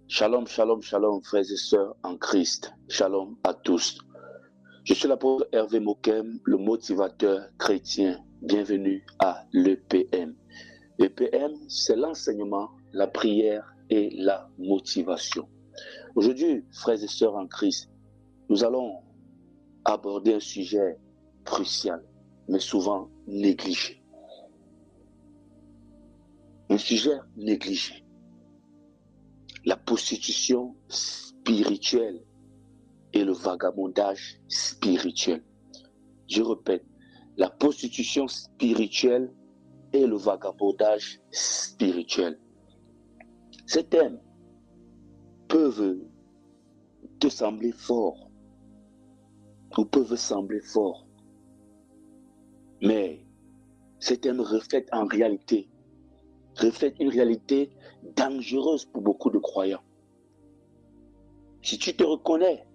Shalom, shalom, shalom, frères et sœurs en Christ. Shalom à tous. Je suis l'apôtre Hervé Mokem, le motivateur chrétien. Bienvenue à l'EPM. L'EPM, c'est l'enseignement, la prière et la motivation. Aujourd'hui, frères et sœurs en Christ, nous allons aborder un sujet crucial, mais souvent négligé. Un sujet négligé. La prostitution spirituelle et le vagabondage spirituel. Je répète, la prostitution spirituelle et le vagabondage spirituel. Ces thèmes peuvent te sembler forts ou peuvent sembler forts, mais ces thèmes reflètent une réalité dangereuse pour beaucoup de croyants. Si tu te reconnais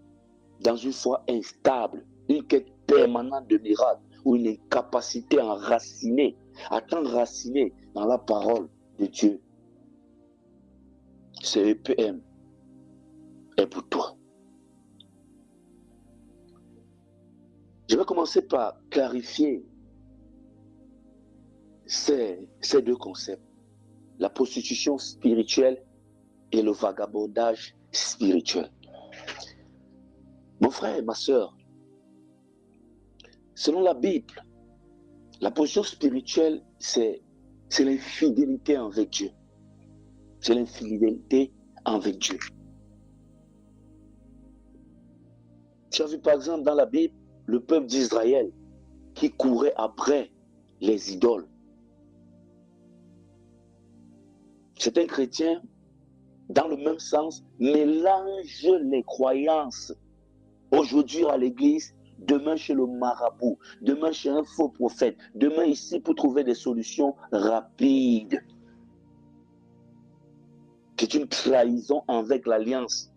dans une foi instable, une quête permanente de miracles ou une incapacité à t'enraciner dans la parole de Dieu, ce EPM est pour toi. Je vais commencer par clarifier ces deux concepts. La prostitution spirituelle et le vagabondage spirituel. Mon frère et ma sœur, selon la Bible, la prostitution spirituelle, c'est l'infidélité avec Dieu. C'est l'infidélité avec Dieu. Tu as vu par exemple dans la Bible, le peuple d'Israël qui courait après les idoles. Certains chrétiens, dans le même sens, mélangent les croyances. Aujourd'hui à l'église, demain chez le marabout, demain chez un faux prophète, demain ici pour trouver des solutions rapides. C'est une trahison avec l'alliance.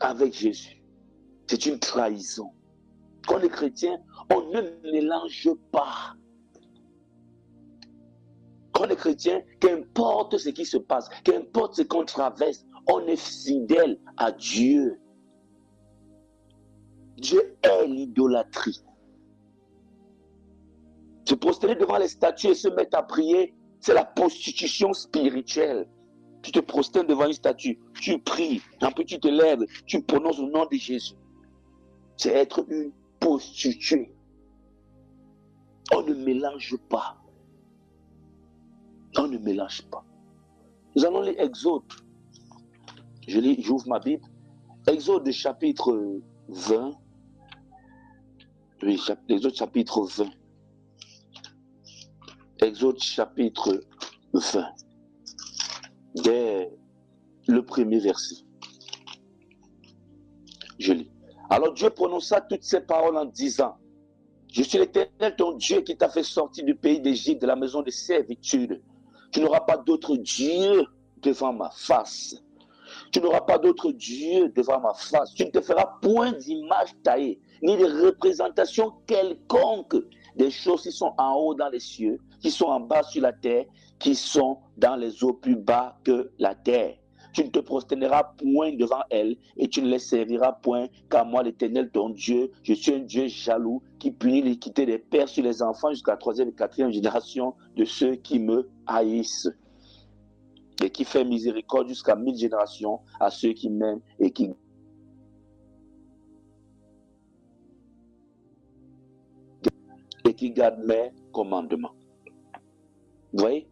Avec Jésus. C'est une trahison. Quand on est chrétien, on ne mélange pas. Quand on est chrétien, qu'importe ce qui se passe, qu'importe ce qu'on traverse, on est fidèle à Dieu. Dieu est l'idolâtrie. Se prosterner devant les statues et se mettre à prier, c'est la prostitution spirituelle. Tu te prosternes devant une statue, tu pries, un peu tu te lèves, tu prononces le nom de Jésus. C'est être une prostituée. On ne mélange pas. On ne mélange pas. Nous allons lire Exode. J'ouvre ma Bible. Exode chapitre 20. Oui, Exode chapitre 20. Exode chapitre 20. Dès le premier verset. Je lis. Alors Dieu prononça toutes ces paroles en disant: Je suis l'Éternel, ton Dieu, qui t'a fait sortir du pays d'Égypte, de la maison de servitude. Tu n'auras pas d'autre Dieu devant ma face. Tu n'auras pas d'autre Dieu devant ma face. Tu ne te feras point d'image taillée, ni de représentation quelconque des choses qui sont en haut dans les cieux, qui sont en bas sur la terre, qui sont dans les eaux plus bas que la terre. Tu ne te prosterneras point devant elles et tu ne les serviras point, car moi, l'Éternel, ton Dieu, je suis un Dieu jaloux qui punit l'iniquité des pères sur les enfants jusqu'à la 3e et 4e génération de ceux qui me haïssent, et qui fait miséricorde jusqu'à 1000 générations à ceux qui m'aiment et qui gardent mes commandements. Vous voyez,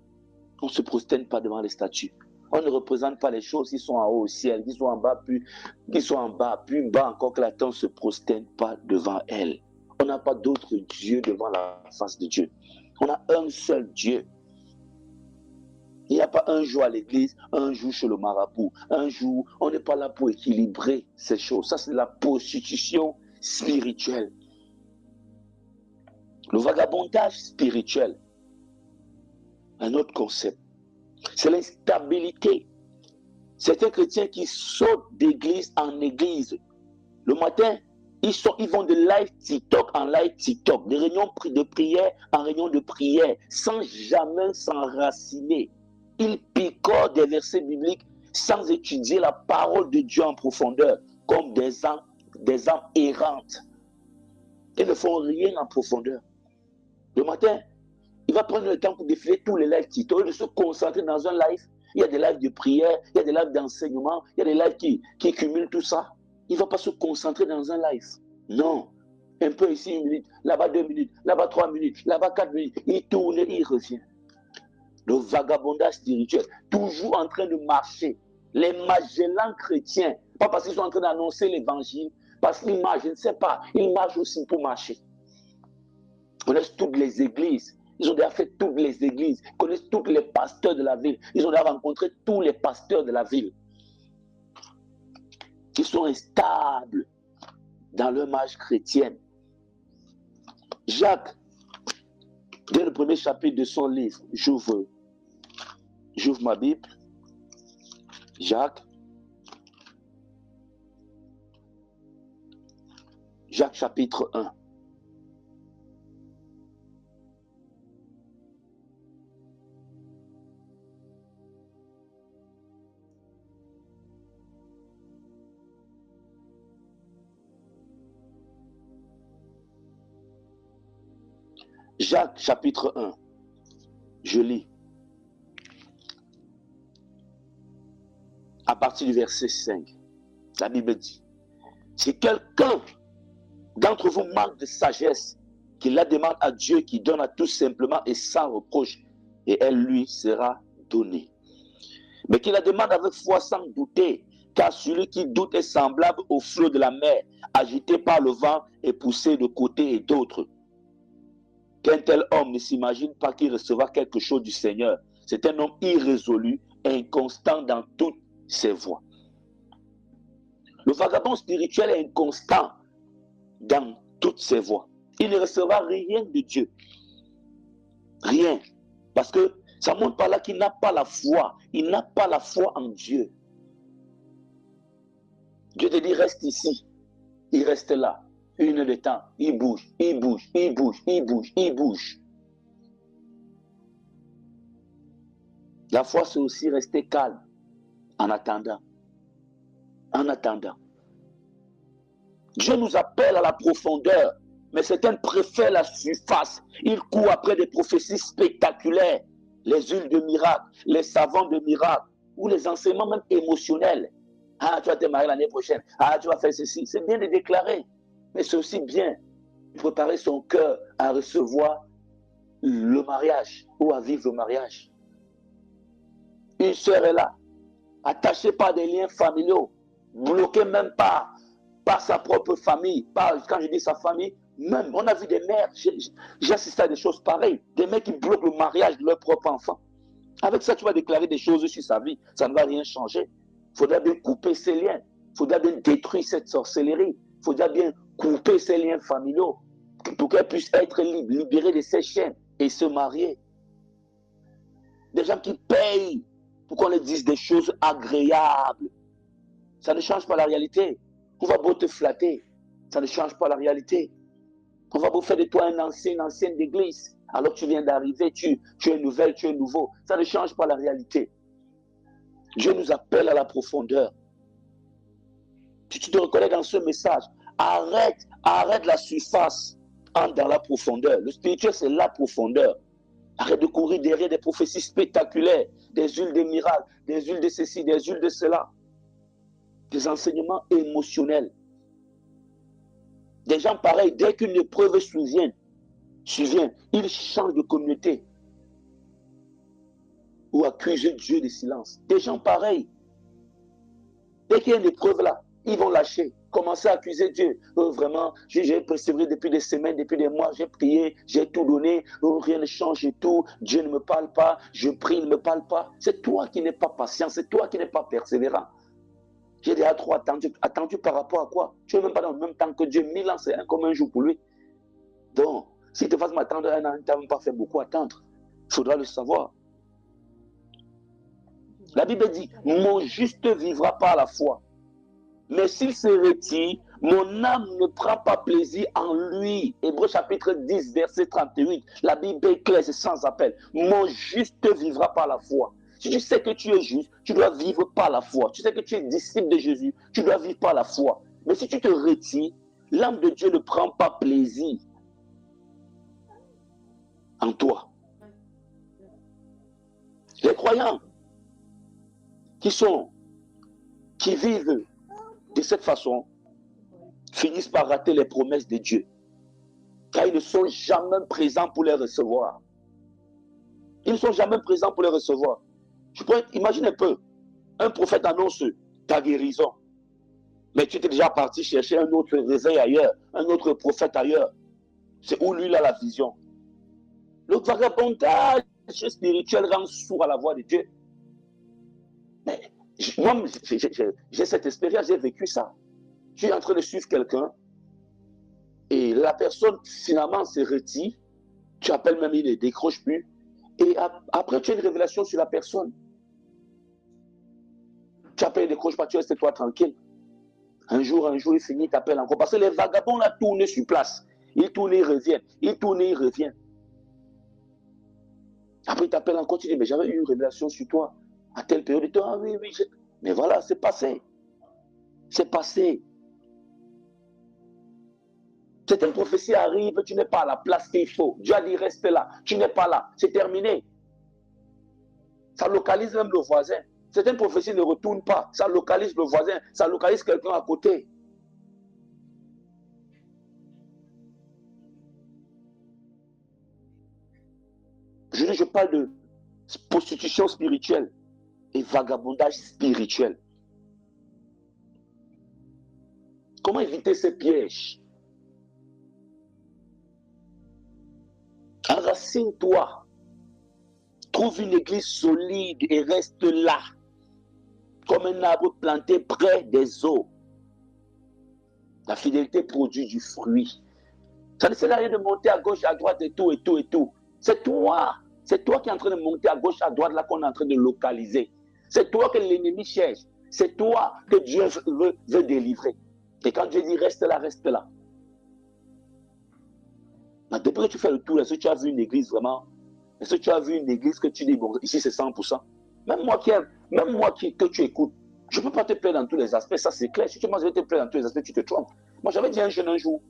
on ne se prosterne pas devant les statues. On ne représente pas les choses qui sont en haut au ciel, qui sont en bas, plus bas encore que la terre. On ne se prosterne pas devant elles. On n'a pas d'autre Dieu devant la face de Dieu. On a un seul Dieu. Il n'y a pas un jour à l'église, un jour chez le marabout, un jour, on n'est pas là pour équilibrer ces choses. Ça, c'est la prostitution spirituelle. Le vagabondage spirituel, un autre concept, c'est l'instabilité. Certains chrétiens qui sautent d'église en église. Le matin, Ils vont de live TikTok en live TikTok, de réunions de prière en réunion de prière, sans jamais s'enraciner. Ils picorent des versets bibliques sans étudier la parole de Dieu en profondeur, comme des âmes errantes. Ils ne font rien en profondeur. Le matin, il va prendre le temps pour défiler tous les lives TikTok, de se concentrer dans un live. Il y a des lives de prière, il y a des lives d'enseignement, il y a des lives qui cumulent tout ça. Il ne va pas se concentrer dans un live. Non. Un peu ici 1 minute, là-bas 2 minutes, là-bas 3 minutes, là-bas 4 minutes. Il tourne et il revient. Le vagabondage spirituel, toujours en train de marcher. Les Magellans chrétiens, pas parce qu'ils sont en train d'annoncer l'évangile, parce qu'ils marchent, je ne sais pas, ils marchent aussi pour marcher. Ils connaissent toutes les églises. Ils ont déjà fait toutes les églises. Ils connaissent tous les pasteurs de la ville. Ils ont déjà rencontré tous les pasteurs de la ville. Ils sont instables dans leur marche chrétienne. Jacques, dès le premier chapitre de son livre, j'ouvre ma Bible. Jacques chapitre 1. Jacques chapitre 1, je lis. À partir du verset 5, la Bible dit, si quelqu'un d'entre vous manque de sagesse, qu'il la demande à Dieu qui donne à tous simplement et sans reproche, et elle lui sera donnée. Mais qu'il la demande avec foi sans douter, car celui qui doute est semblable au flot de la mer, agité par le vent et poussé de côté et d'autre. Qu'un tel homme ne s'imagine pas qu'il recevra quelque chose du Seigneur. C'est un homme irrésolu et inconstant dans toutes ses voies. Le vagabond spirituel est inconstant dans toutes ses voies. Il ne recevra rien de Dieu. Rien. Parce que ça montre par là qu'il n'a pas la foi. Il n'a pas la foi en Dieu. Dieu te dit, reste ici. Il reste là. 1 heure de temps, il bouge, il bouge, il bouge, il bouge, il bouge. La foi, c'est aussi rester calme en attendant. En attendant. Dieu nous appelle à la profondeur, mais certains préfèrent la surface. Ils courent après des prophéties spectaculaires, les huiles de miracle, les savants de miracle, ou les enseignements même émotionnels. Ah, tu vas te marier l'année prochaine. Ah, tu vas faire ceci. C'est bien de déclarer. Mais c'est aussi bien de préparer son cœur à recevoir le mariage ou à vivre le mariage. Une sœur est là, attachée par des liens familiaux, bloquée même par sa propre famille. Quand je dis sa famille, même, on a vu des mères, j'ai assisté à des choses pareilles, des mères qui bloquent le mariage de leur propre enfant. Avec ça, tu vas déclarer des choses sur sa vie, ça ne va rien changer. Il faudra bien couper ses liens, il faudra bien détruire cette sorcellerie, il faudra bien couper ses liens familiaux pour qu'elle puisse être libre, libérée de ses chaînes et se marier. Des gens qui payent pour qu'on leur dise des choses agréables. Ça ne change pas la réalité. On va beau te flatter, ça ne change pas la réalité. On va beau faire de toi une ancienne d'église, alors que tu viens d'arriver, tu es nouvelle, tu es nouveau. Ça ne change pas la réalité. Dieu nous appelle à la profondeur. Si tu te reconnais dans ce message, arrête la surface, entre dans la profondeur. Le spirituel, c'est la profondeur. Arrête de courir derrière des prophéties spectaculaires, des huiles de miracles, des huiles de ceci, des huiles de cela. Des enseignements émotionnels. Des gens pareils, dès qu'une épreuve survient, ils changent de communauté. Ou accusent Dieu de silence. Des gens pareils, dès qu'il y a une épreuve là, ils vont lâcher, commencer à accuser Dieu. Oh, vraiment, j'ai persévéré depuis des semaines, depuis des mois, j'ai prié, j'ai tout donné, oh, rien ne change et tout, Dieu ne me parle pas, je prie, il ne me parle pas. C'est toi qui n'es pas patient, c'est toi qui n'es pas persévérant. J'ai déjà trop attendu par rapport à quoi? Tu n'es même pas dans le même temps que Dieu, 1000 ans, c'est comme un jour pour lui. Donc, si tu fasses m'attendre un an, tu n'as même pas fait beaucoup attendre. Il faudra le savoir. La Bible dit, mon juste vivra par la foi. Mais s'il se retire, Mon âme ne prend pas plaisir en lui. Hébreux chapitre 10, verset 38. La Bible est claire, c'est sans appel. Mon juste vivra par la foi. Si tu sais que tu es juste, tu dois vivre par la foi. Tu sais que tu es disciple de Jésus, tu dois vivre par la foi. Mais si tu te retires, l'âme de Dieu ne prend pas plaisir en toi. Les croyants qui vivent de cette façon finissent par rater les promesses de Dieu, car ils ne sont jamais présents pour les recevoir. Ils ne sont jamais présents pour les recevoir. Je pourrais imaginer un peu, un prophète annonce ta guérison, mais tu étais déjà parti chercher un autre réveil ailleurs, un autre prophète ailleurs. C'est où lui il a la vision. Le vagabondage spirituel rend sourd à la voix de Dieu. Mais moi, j'ai cette expérience, j'ai vécu ça. Tu es en train de suivre quelqu'un et la personne finalement se retire. Tu appelles même, il ne décroche plus. Et après, tu as une révélation sur la personne. Tu appelles, il ne décroche pas, tu restes toi tranquille. Un jour, il finit, il t'appelle encore. Parce que les vagabonds là tournent sur place. Ils tournent, ils reviennent. Ils tournent, ils reviennent. Après, il t'appelle encore, tu dis, mais j'avais eu une révélation sur toi à telle période de temps. Ah oui, oui. Mais voilà, c'est passé. C'est passé. Certaines prophéties arrivent, tu n'es pas à la place qu'il faut. Dieu a dit, reste là. Tu n'es pas là. C'est terminé. Ça localise même le voisin. Certaines prophéties ne retournent pas. Ça localise le voisin. Ça localise quelqu'un à côté. Je parle de prostitution spirituelle et vagabondage spirituel. Comment éviter ces pièges? Enracine-toi. Trouve une église solide et reste là. Comme un arbre planté près des eaux. La fidélité produit du fruit. Ça ne sert à rien de monter à gauche, à droite et tout, et tout, et tout. C'est toi qui es en train de monter à gauche, à droite, là qu'on est en train de localiser. C'est toi que l'ennemi cherche. C'est toi que Dieu veut délivrer. Et quand Dieu dit reste là, reste là. Mais depuis que tu fais le tour, est-ce que tu as vu une église vraiment? Est-ce que tu as vu une église que tu dis, bon, ici c'est 100%? Même moi que tu écoutes, je ne peux pas te plaire dans tous les aspects, ça c'est clair. Si tu m'as dit te plaire dans tous les aspects, tu te trompes. Moi j'avais dit à un jeune un jour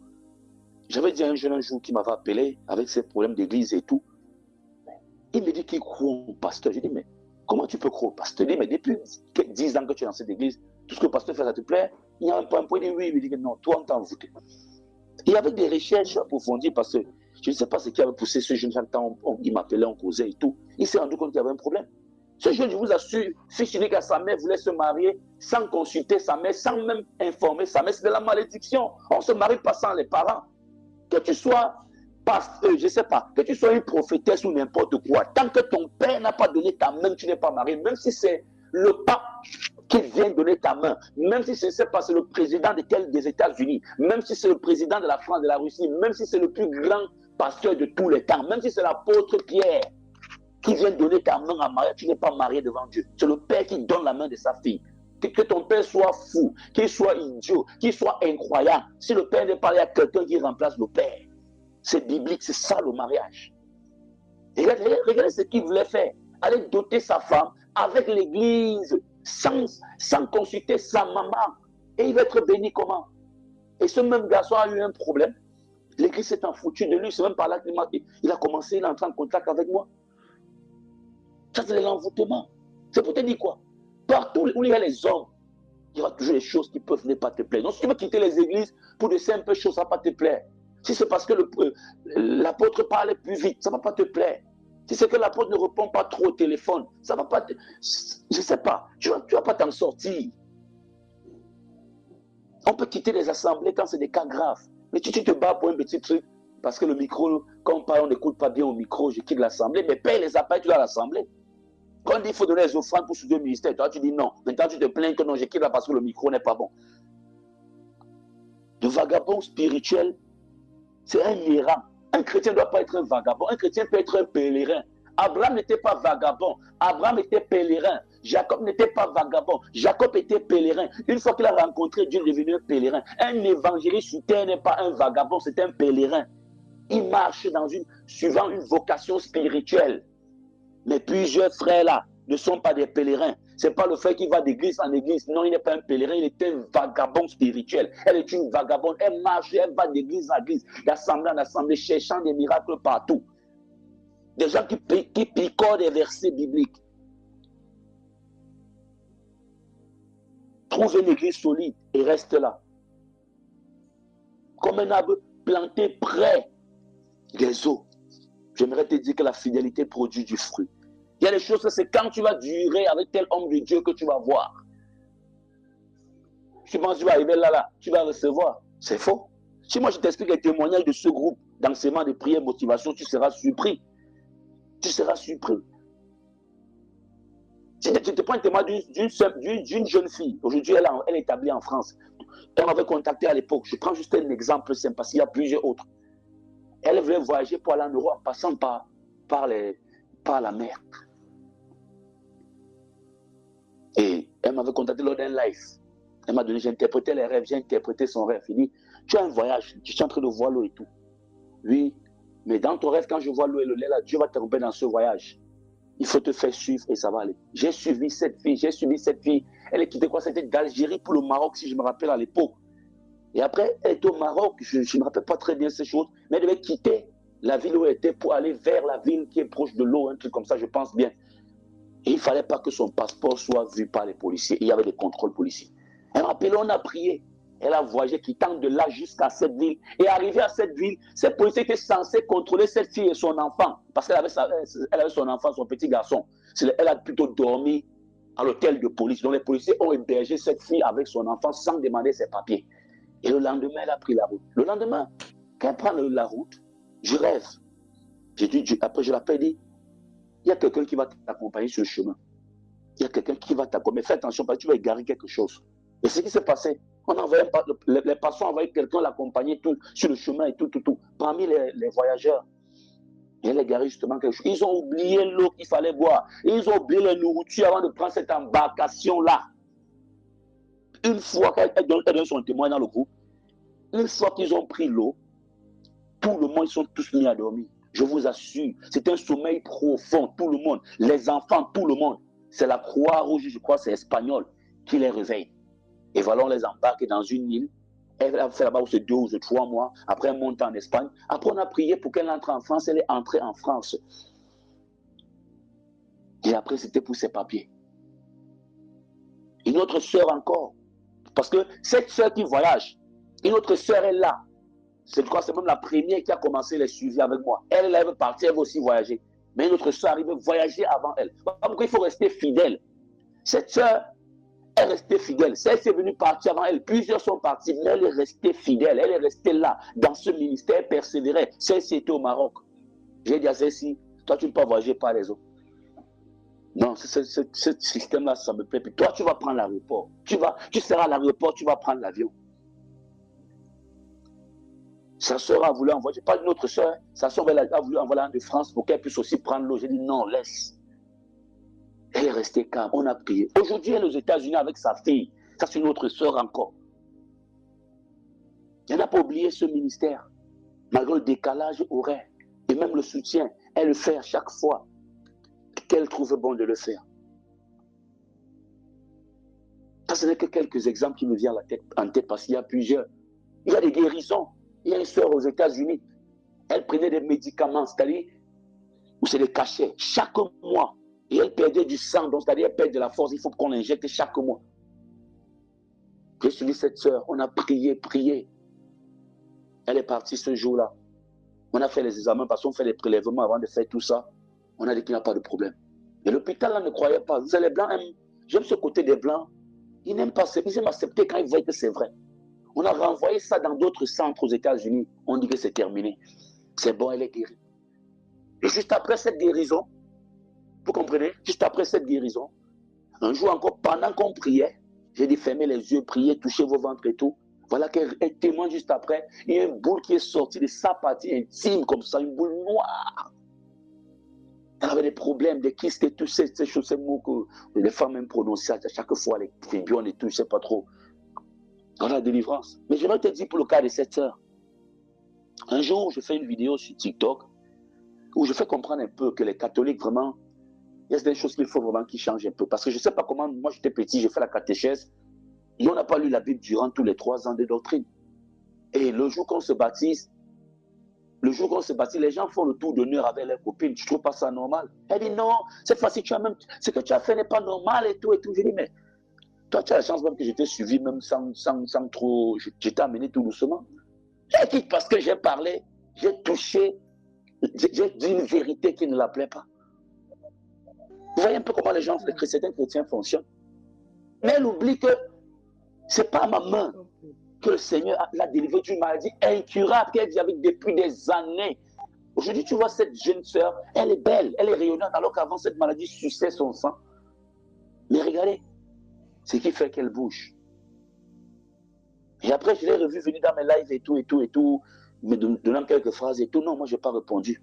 qui m'avait appelé avec ses problèmes d'église et tout. Il me dit qu'il croit au pasteur. Je dis, mais comment tu peux croire au pasteur? Il dit, mais depuis 10 ans que tu es dans cette église, tout ce que le pasteur fait, ça te plaît? Il y a un point, il dit oui, il me dit que non, toi on t'a envoûté. Et avec des recherches approfondies, parce que je ne sais pas ce qui avait poussé ce jeune quand il m'appelait, on causait et tout, il s'est rendu compte qu'il y avait un problème. Ce jeune, je vous assure, fils unique à sa mère, voulait se marier sans consulter sa mère, sans même informer sa mère. C'est de la malédiction. On ne se marie pas sans les parents. Que tu sois je ne sais pas, que tu sois une prophétesse ou n'importe quoi, tant que ton père n'a pas donné ta main, tu n'es pas marié, même si c'est le pape qui vient donner ta main, même si c'est pas le président des États-Unis, même si c'est le président de la France, de la Russie, même si c'est le plus grand pasteur de tous les temps, même si c'est l'apôtre Pierre qui vient donner ta main à mariage, tu n'es pas marié devant Dieu. C'est le père qui donne la main de sa fille. Que ton père soit fou, qu'il soit idiot, qu'il soit incroyable. Si le père n'est pas là, il y a quelqu'un qui remplace le père. C'est biblique, c'est ça le mariage. Et regardez ce qu'il voulait faire. Aller doter sa femme avec l'église, sans consulter sa maman. Et il va être béni comment? Et ce même garçon a eu un problème. L'église s'est en foutu de lui. C'est même par là qu'il a commencé, il est entré en contact avec moi. Ça, c'est l'envoûtement. C'est pour te dire quoi? Partout où il y a les hommes, il y aura toujours des choses qui peuvent ne pas te plaire. Donc, si tu veux quitter les églises pour de simples choses, ça ne va pas te plaire. Si c'est parce que l'apôtre parle plus vite, ça ne va pas te plaire. Si c'est que l'apôtre ne répond pas trop au téléphone, ça ne va pas te... Je ne sais pas, tu ne vas pas t'en sortir. On peut quitter les assemblées quand c'est des cas graves. Mais tu te bats pour un petit truc, parce que le micro, quand on parle, on n'écoute pas bien au micro, je quitte l'assemblée, mais paye les appels, tu dois l'assemblée. Quand on dit qu'il faut donner les offrandes pour ce deux ministères, toi tu dis non. Maintenant tu te plains que non, je quitte là parce que le micro n'est pas bon. Le vagabond spirituel, c'est un errant. Un chrétien ne doit pas être un vagabond. Un chrétien peut être un pèlerin. Abraham n'était pas vagabond. Abraham était pèlerin. Jacob n'était pas vagabond. Jacob était pèlerin. Une fois qu'il a rencontré Dieu, il est devenu un pèlerin. Un évangéliste sur terre n'est pas un vagabond, c'est un pèlerin. Il marche suivant une vocation spirituelle. Mais plusieurs frères là ne sont pas des pèlerins. Ce n'est pas le fait qu'il va d'église en église. Non, il n'est pas un pèlerin, il est un vagabond spirituel. Elle est une vagabonde. Elle marche, elle va d'église en église, d'assemblée en assemblée, cherchant des miracles partout. Des gens qui picorent des versets bibliques. Trouve une église solide et reste là. Comme un arbre planté près des eaux. J'aimerais te dire que la fidélité produit du fruit. Il y a des choses, c'est quand tu vas durer avec tel homme de Dieu que tu vas voir. Tu penses que tu vas arriver là, tu vas recevoir. C'est faux. Si moi je t'explique les témoignages de ce groupe d'enseignement de prière et motivation, tu seras surpris. Tu seras surpris. Tu te prends un témoignage d'une jeune fille. Aujourd'hui, elle est établie en France. Elle m'avait contacté à l'époque. Je prends juste un exemple simple parce qu'il y a plusieurs autres. Elle voulait voyager pour aller en Europe en passant par la mer. Et elle m'avait contacté lors d'un live. Elle m'a donné, j'ai interprété les rêves, j'ai interprété son rêve. Il dit, tu as un voyage, tu es en train de voir l'eau et tout. Oui, mais dans ton rêve, quand je vois l'eau et le lait, là, Dieu va te remettre dans ce voyage. Il faut te faire suivre et ça va aller. J'ai suivi cette fille. Elle est quittée quoi? C'était d'Algérie pour le Maroc, si je me rappelle à l'époque. Et après, elle était au Maroc, je ne me rappelle pas très bien ces choses, mais elle devait quitter la ville où elle était pour aller vers la ville qui est proche de l'eau, un truc comme ça, je pense bien. Et il ne fallait pas que son passeport soit vu par les policiers. Il y avait des contrôles policiers. Elle m'a appelé, on a prié. Elle a voyagé quittant de là jusqu'à cette ville. Et arrivée à cette ville, ces policiers étaient censés contrôler cette fille et son enfant. Parce qu'elle avait son enfant, son petit garçon. Elle a plutôt dormi à l'hôtel de police. Donc les policiers ont hébergé cette fille avec son enfant sans demander ses papiers. Et le lendemain, elle a pris la route. Le lendemain, quand elle prend la route, je rêve. Après, je l'appelle et dit, il y a quelqu'un qui va t'accompagner sur le chemin. Il y a quelqu'un qui va t'accompagner. Fais attention parce que tu vas égarer quelque chose. Et ce qui s'est passé, les passants ont envoyé quelqu'un l'accompagner sur le chemin et tout. Parmi les voyageurs, il y a les égaré justement quelque chose. Ils ont oublié l'eau qu'il fallait boire. Ils ont oublié la nourriture avant de prendre cette embarcation-là. Une fois qu'elle donne son témoin dans le groupe, une fois qu'ils ont pris l'eau, tout le monde, ils sont tous mis à dormir. Je vous assure, c'est un sommeil profond, tout le monde. Les enfants, tout le monde. C'est la Croix-Rouge, je crois, c'est espagnol, qui les réveille. Et voilà, on les embarque dans une île. Elle a fait là-bas 2 ou 3 mois. Après, elle monte en Espagne. Après, on a prié pour qu'elle entre en France. Elle est entrée en France. Et après, c'était pour ses papiers. Une autre sœur encore. Parce que cette sœur qui voyage, une autre sœur est là. C'est même la première qui a commencé les suivis avec moi. Elle veut partir, elle veut aussi voyager. Mais une autre sœur arrive à voyager avant elle. Pourquoi il faut rester fidèle? Cette sœur est restée fidèle. Celle-ci est venue partir avant elle. Plusieurs sont partis, mais elle est restée fidèle. Elle est restée là, dans ce ministère, persévérait. Celle-ci était au Maroc. J'ai dit à celle-ci, toi, tu ne peux pas voyager par les autres. Non, ce système-là, ça me plaît. Puis toi, tu vas prendre l'aéroport. Tu seras à l'aéroport, tu vas prendre l'avion. Sa soeur a voulu envoyer, pas une autre soeur, sa soeur a voulu envoyer un de France pour qu'elle puisse aussi prendre l'eau. J'ai dit non, laisse. Elle est restée calme, on a prié. Aujourd'hui, elle est aux États-Unis avec sa fille. Ça, c'est une autre soeur encore. Elle n'a pas oublié ce ministère, malgré le décalage horaire et même le soutien. Elle le fait à chaque fois qu'elle trouve bon de le faire. Ça, ce n'est que quelques exemples qui me viennent en tête parce qu'il y a plusieurs. Il y a des guérisons. Il y a une soeur aux États-Unis, elle prenait des médicaments, c'est-à-dire, ou c'est des cachets, chaque mois. Et elle perdait du sang, donc c'est-à-dire, elle perd de la force, il faut qu'on l'injecte chaque mois. J'ai suivi cette soeur, on a prié. Elle est partie ce jour-là. On a fait les examens parce qu'on fait les prélèvements avant de faire tout ça. On a dit qu'il n'y a pas de problème. Et l'hôpital là ne croyait pas. Vous savez, les Blancs aiment, j'aime ce côté des Blancs, ils n'aiment pas, ils aiment accepter quand ils voient que c'est vrai. On a renvoyé ça dans d'autres centres aux États-Unis. On dit que c'est terminé. C'est bon, elle est guérie. Et juste après cette guérison, vous comprenez, juste après cette guérison, un jour encore, pendant qu'on priait, j'ai dit fermez les yeux, priez, touchez vos ventres et tout. Voilà qu'elle témoigne juste après. Il y a une boule qui est sortie de sa partie intime comme ça, une boule noire. Elle avait des problèmes, des kystes et tous ces choses, ces mots que les femmes même prononçaient à chaque fois, les fibriones et tout, je ne sais pas trop. Dans la délivrance. Mais je vais te dire pour le cas de cette sœur. Un jour, je fais une vidéo sur TikTok où je fais comprendre un peu que les catholiques, vraiment, il y a des choses qu'il faut vraiment qu'ils changent un peu. Parce que je ne sais pas comment, moi j'étais petit, j'ai fait la catéchèse, et on n'a pas lu la Bible durant tous les 3 ans de doctrine. Et le jour qu'on se baptise, les gens font le tour d'honneur avec leurs copines. Tu ne trouves pas ça normal? Elle dit non, cette fois-ci, ce que tu as fait n'est pas normal et tout et tout. Je dis, mais toi, tu as la chance même que j'étais suivi, même sans trop. J'étais amené tout doucement. Elle dit parce que j'ai parlé, j'ai touché, j'ai dit une vérité qui ne la plaît pas. Vous voyez un peu comment les gens, certains chrétiens fonctionnent. Mais elle oublie que ce n'est pas à ma main que le Seigneur l'a délivré d'une maladie incurable qu'elle vit avec depuis des années. Aujourd'hui, tu vois cette jeune sœur, elle est belle, elle est rayonnante, alors qu'avant, cette maladie suçait son sang. Mais regardez, ce qui fait qu'elle bouge. Et après, je l'ai revue venir dans mes lives et tout, me donnant quelques phrases et tout. Non, moi, je n'ai pas répondu.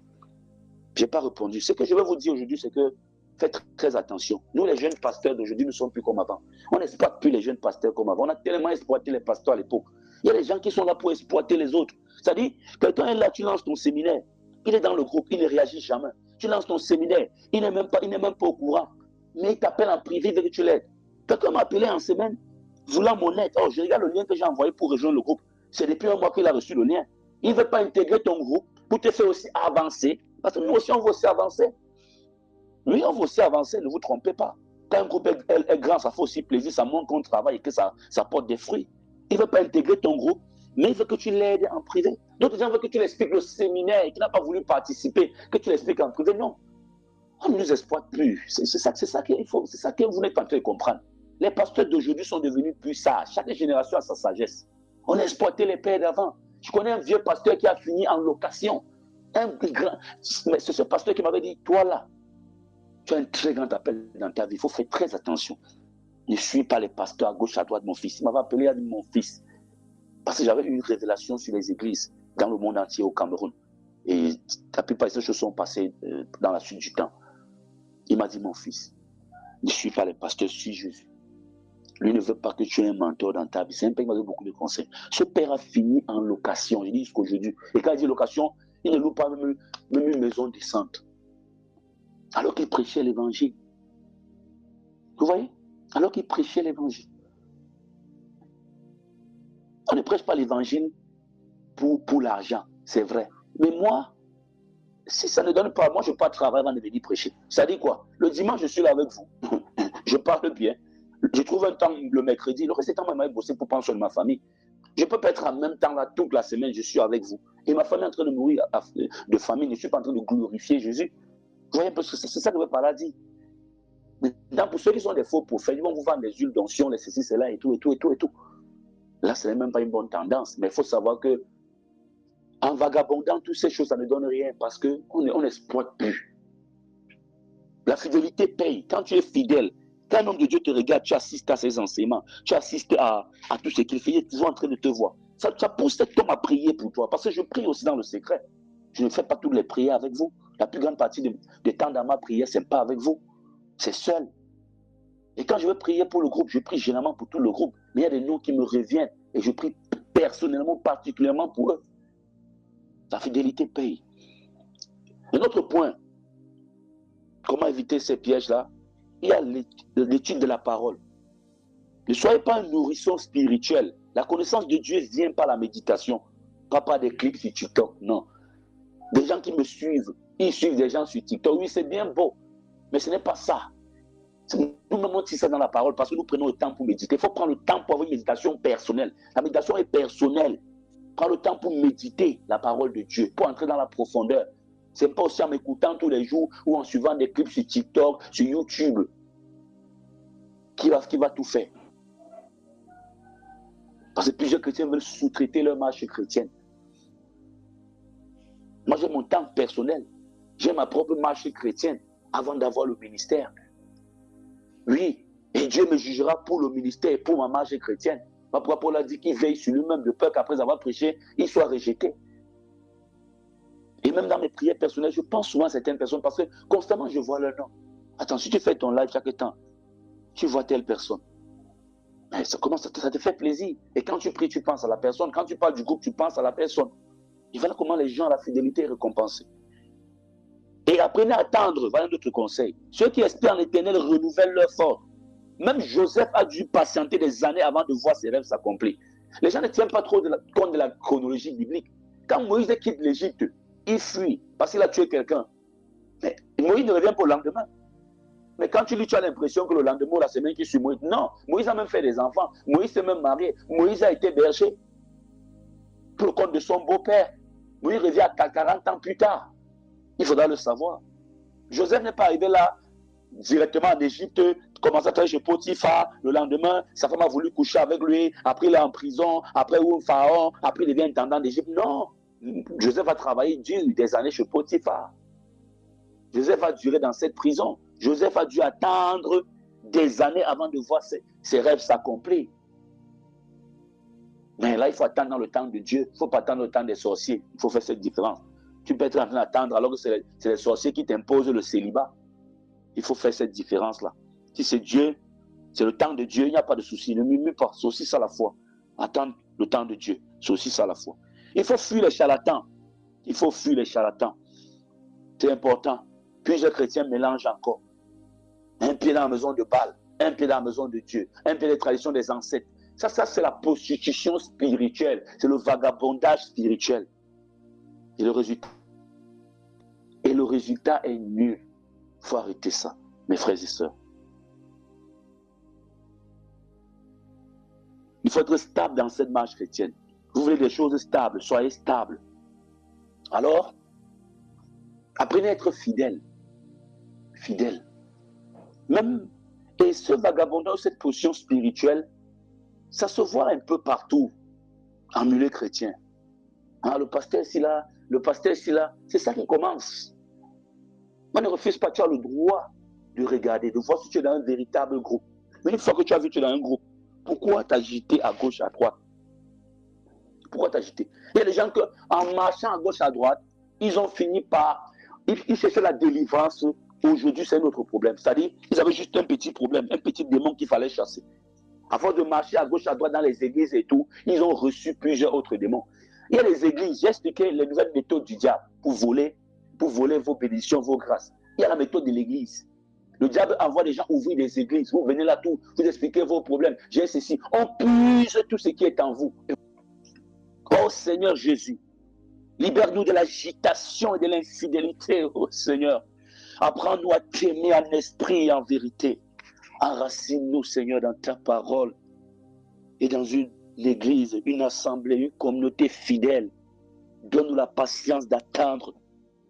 Je n'ai pas répondu. Ce que je veux vous dire aujourd'hui, c'est que faites très attention. Nous, les jeunes pasteurs d'aujourd'hui, ne sommes plus comme avant. On n'exploite plus les jeunes pasteurs comme avant. On a tellement exploité les pasteurs à l'époque. Il y a des gens qui sont là pour exploiter les autres. C'est-à-dire, quelqu'un est là, tu lances ton séminaire, il est dans le groupe, il ne réagit jamais. Tu lances ton séminaire, il n'est même pas au courant. Mais il t'appelle en privé, il veut que tu l'aides. Quelqu'un m'a appelé en semaine, voulant mon aide. Oh, je regarde le lien que j'ai envoyé pour rejoindre le groupe. C'est depuis un mois qu'il a reçu le lien. Il ne veut pas intégrer ton groupe pour te faire aussi avancer. Parce que nous aussi, on veut aussi avancer. Lui, on veut aussi avancer, ne vous trompez pas. Quand un groupe est grand, ça fait aussi plaisir, ça montre qu'on travaille et que ça porte des fruits. Il ne veut pas intégrer ton groupe, mais il veut que tu l'aides en privé. D'autres gens veulent que tu l'expliques le séminaire et qui n'a pas voulu participer, que tu l'expliques en privé. Non, on ne nous exploite plus. C'est ça qu'il faut, c'est ça que vous n'êtes pas en train de comprendre. Les pasteurs d'aujourd'hui sont devenus plus sages. Chaque génération a sa sagesse. On a exploité les pères d'avant. Je connais un vieux pasteur qui a fini en location. C'est ce pasteur qui m'avait dit, toi là, tu as un très grand appel dans ta vie. Il faut faire très attention. Ne suis pas les pasteurs à gauche, à droite, mon fils. Il m'avait appelé, il a dit mon fils. Parce que j'avais eu une révélation sur les églises dans le monde entier, au Cameroun. Et la plupart de ces choses sont passées dans la suite du temps. Il m'a dit, mon fils, ne suis pas les pasteurs, suis Jésus. Lui ne veut pas que tu aies un mentor dans ta vie. C'est un père qui m'a donné beaucoup de conseils. Ce père a fini en location. Je dis jusqu'aujourd'hui. Et quand il dit location, il ne loue pas même une maison décente. Alors qu'il prêchait l'évangile. Vous voyez? Alors qu'il prêchait l'évangile. On ne prêche pas l'évangile pour l'argent, c'est vrai. Mais moi, si ça ne donne pas, moi je ne peux pas travailler avant de venir prêcher. Ça dit quoi? Le dimanche, je suis là avec vous. Je parle bien. Je trouve un temps le mercredi. Le reste du temps, moi, je vais bosser pour prendre soin de ma famille. Je ne peux pas être en même temps là toute la semaine, je suis avec vous. Et ma famille est en train de mourir de famine. Je ne suis pas en train de glorifier Jésus. Vous voyez un peu, c'est ça que le parole dit. Maintenant, pour ceux qui sont des faux prophètes, ils vont vous vendre des huiles d'onction, les ceci, cela et tout. Là, ce n'est même pas une bonne tendance. Mais il faut savoir que en vagabondant, toutes ces choses, ça ne donne rien parce qu'on n'exploite plus. La fidélité paye. Quand tu es fidèle, quand un homme de Dieu te regarde, tu assistes à ses enseignements, tu assistes à tout ce qu'il fait, il est toujours en train de te voir. Ça pousse cet homme à prier pour toi. Parce que je prie aussi dans le secret. Je ne fais pas toutes les prières avec vous. La plus grande partie des temps dans ma prière, ce n'est pas avec vous. C'est seul. Et quand je veux prier pour le groupe, je prie généralement pour tout le groupe. Mais il y a des noms qui me reviennent et je prie personnellement, particulièrement pour eux. La fidélité paye. Un autre point, comment éviter ces pièges-là? Il y a l'étude de la parole. Ne soyez pas un nourrisson spirituel. La connaissance de Dieu vient par la méditation, pas par des clips sur TikTok, non. Des gens qui me suivent, ils suivent des gens sur TikTok. Oui, c'est bien beau, mais ce n'est pas ça. Nous-mêmes, on tire ça dans la parole parce que nous prenons le temps pour méditer. Il faut prendre le temps pour avoir une méditation personnelle. La méditation est personnelle. Prends le temps pour méditer la parole de Dieu, pour entrer dans la profondeur. Ce n'est pas aussi en m'écoutant tous les jours ou en suivant des clips sur TikTok, sur YouTube, qui va tout faire. Parce que plusieurs chrétiens veulent sous-traiter leur marche chrétienne. Moi, j'ai mon temps personnel. J'ai ma propre marche chrétienne avant d'avoir le ministère. Oui, et Dieu me jugera pour le ministère et pour ma marche chrétienne. Pourquoi Paul a dit qu'il veille sur lui-même de peur qu'après avoir prêché, il soit rejeté. Et même dans mes prières personnelles, je pense souvent à certaines personnes parce que constamment je vois leur nom. Attends, si tu fais ton live chaque temps, tu vois telle personne. Mais ça te fait plaisir. Et quand tu pries, tu penses à la personne. Quand tu parles du groupe, tu penses à la personne. Et voilà comment les gens, la fidélité est récompensée. Et apprenez à attendre, voilà notre conseil. Ceux qui espèrent en l'Éternel renouvellent leur force. Même Joseph a dû patienter des années avant de voir ses rêves s'accomplir. Les gens ne tiennent pas trop compte de la chronologie biblique. Quand Moïse quitte l'Égypte, il fuit parce qu'il a tué quelqu'un. Mais Moïse ne revient pas au lendemain. Mais quand tu lis, tu as l'impression que le lendemain ou la semaine qui suit Moïse. Non, Moïse a même fait des enfants. Moïse s'est même marié. Moïse a été berger pour le compte de son beau-père. Moïse revient à 40 ans plus tard. Il faudra le savoir. Joseph n'est pas arrivé là directement en Égypte, commencé à travailler chez Potiphar. Le lendemain, sa femme a voulu coucher avec lui. Après, il est en prison. Après, au Pharaon. Après, il devient intendant d'Égypte. Non, Joseph a travaillé dur des années chez Potiphar. Joseph a duré dans cette prison. Joseph a dû attendre des années avant de voir ses rêves s'accomplir. Mais là, il faut attendre dans le temps de Dieu. Il ne faut pas attendre le temps des sorciers. Il faut faire cette différence. Tu peux être en train d'attendre alors que c'est les sorciers qui t'imposent le célibat. Il faut faire cette différence-là. Si c'est Dieu, c'est le temps de Dieu, il n'y a pas de souci. Ne murmure pas. C'est aussi ça la foi. Attendre le temps de Dieu. C'est aussi ça la foi. Il faut fuir les charlatans. Il faut fuir les charlatans. C'est important. Plusieurs chrétiens mélangent encore. Un pied dans la maison de Baal, un pied dans la maison de Dieu, un pied des traditions des ancêtres. Ça c'est la prostitution spirituelle. C'est le vagabondage spirituel. Et le résultat est nul. Il faut arrêter ça, mes frères et sœurs. Il faut être stable dans cette marche chrétienne. Vous voulez des choses stables, soyez stables. Alors, apprenez à être fidèle. Fidèle. Même, et ce vagabondage, cette position spirituelle, ça se voit un peu partout en milieu chrétien. Hein, le pasteur ici là, c'est ça qui commence. Moi, ne refuse pas, tu as le droit de regarder, de voir si tu es dans un véritable groupe. Mais une fois que tu as vu que tu es dans un groupe, pourquoi t'agiter à gauche, à droite? Pourquoi t'agiter? Il y a des gens qui, en marchant à gauche, à droite, ils ont fini par... Ils cherchaient la délivrance. Aujourd'hui, c'est notre problème. C'est-à-dire, ils avaient juste un petit problème, un petit démon qu'il fallait chasser. Avant de marcher à gauche, à droite dans les églises et tout, ils ont reçu plusieurs autres démons. Il y a les églises, j'ai expliqué les nouvelles méthodes du diable pour voler vos bénédictions, vos grâces. Il y a la méthode de l'église. Le diable envoie des gens ouvrir des églises. Vous venez là tout, vous expliquez vos problèmes. J'ai ceci. On puise tout ce qui est en vous. Oh Seigneur Jésus, libère-nous de l'agitation et de l'infidélité, oh Seigneur. Apprends-nous à t'aimer en esprit et en vérité. Enracine-nous, Seigneur, dans ta parole et dans une église, une assemblée, une communauté fidèle. Donne-nous la patience d'attendre.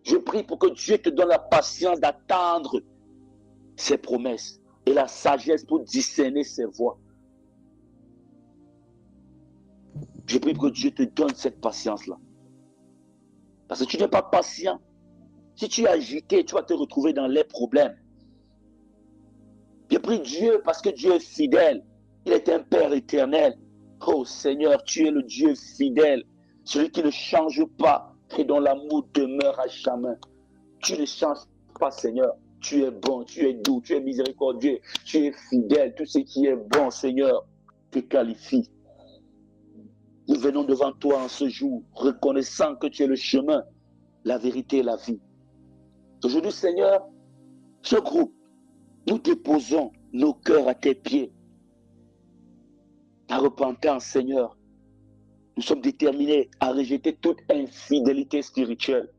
Je prie pour que Dieu te donne la patience d'attendre ses promesses et la sagesse pour discerner ses voies. Je prie pour que Dieu te donne cette patience-là. Parce que tu n'es pas patient. Si tu es agité, tu vas te retrouver dans les problèmes. Je prie Dieu parce que Dieu est fidèle. Il est un Père éternel. Oh Seigneur, tu es le Dieu fidèle. Celui qui ne change pas et dont l'amour demeure à jamais. Tu ne changes pas, Seigneur. Tu es bon, tu es doux, tu es miséricordieux, tu es fidèle. Tout ce qui est bon, Seigneur, te qualifie. Nous venons devant toi en ce jour, reconnaissant que tu es le chemin, la vérité et la vie. Aujourd'hui, Seigneur, ce groupe, nous déposons nos cœurs à tes pieds. La repentance, Seigneur, nous sommes déterminés à rejeter toute infidélité spirituelle.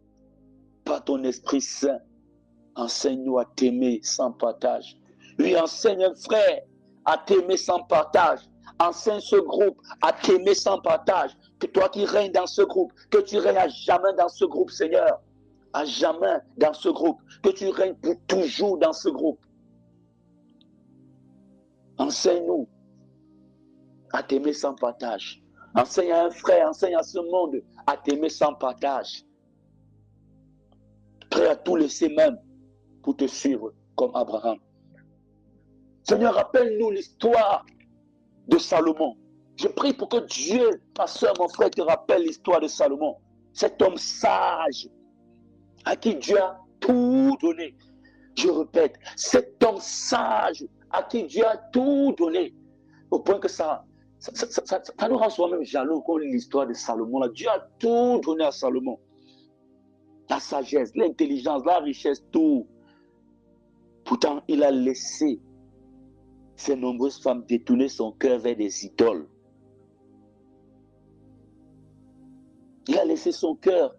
Par ton Esprit Saint, enseigne-nous à t'aimer sans partage. Lui enseigne un frère à t'aimer sans partage. Enseigne ce groupe à t'aimer sans partage. Que toi qui règnes dans ce groupe, que tu règnes à jamais dans ce groupe, Seigneur. À jamais dans ce groupe. Que tu règnes pour toujours dans ce groupe. Enseigne-nous à t'aimer sans partage. Enseigne à un frère, enseigne à ce monde à t'aimer sans partage. Prêt à tout laisser même pour te suivre comme Abraham. Seigneur, rappelle-nous l'histoire de Salomon. Je prie pour que Dieu, ma soeur, mon frère, te rappelle l'histoire de Salomon. Cet homme sage, à qui Dieu a tout donné. Je répète, cet homme sage à qui Dieu a tout donné, au point que ça nous rend soi-même jaloux comme l'histoire de Salomon. Là. Dieu a tout donné à Salomon. La sagesse, l'intelligence, la richesse, tout. Pourtant, il a laissé ces nombreuses femmes détourner son cœur vers des idoles. Il a laissé son cœur,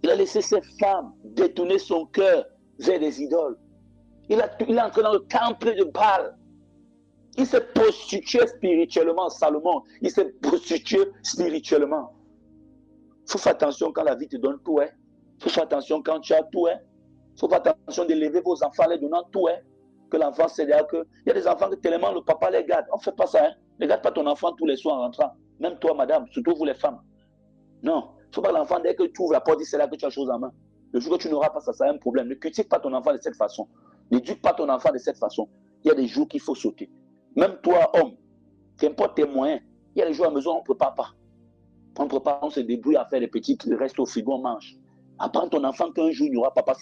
il a laissé ces femmes détourner son cœur vers des idoles. Il est entré dans le temple de Baal. Il s'est prostitué spirituellement, Salomon. Il s'est prostitué spirituellement. Il faut faire attention quand la vie te donne tout. Il faut faire attention quand tu as tout. Il faut faire attention d'élever vos enfants en les donnant tout. Que l'enfant, c'est-à-dire qu'il y a des enfants que tellement le papa les garde. On ne fait pas ça. Ne garde pas ton enfant tous les soirs en rentrant. Même toi, madame, surtout vous les femmes. Non. Il ne faut pas l'enfant, dès que tu ouvres la porte, dis c'est là que tu as chose en main. Le jour que tu n'auras pas ça, ça a un problème. Ne critique pas ton enfant de cette façon. N'éduque pas ton enfant de cette façon. Il y a des jours qu'il faut sauter. Même toi, homme, qu'importe tes moyens, il y a des jours à la maison, on ne prépare pas. On prépare, on se débrouille à faire des petits restes au frigo, on mange. Apprends ton enfant qu'un jour, il n'y aura pas. Parce qu'il y a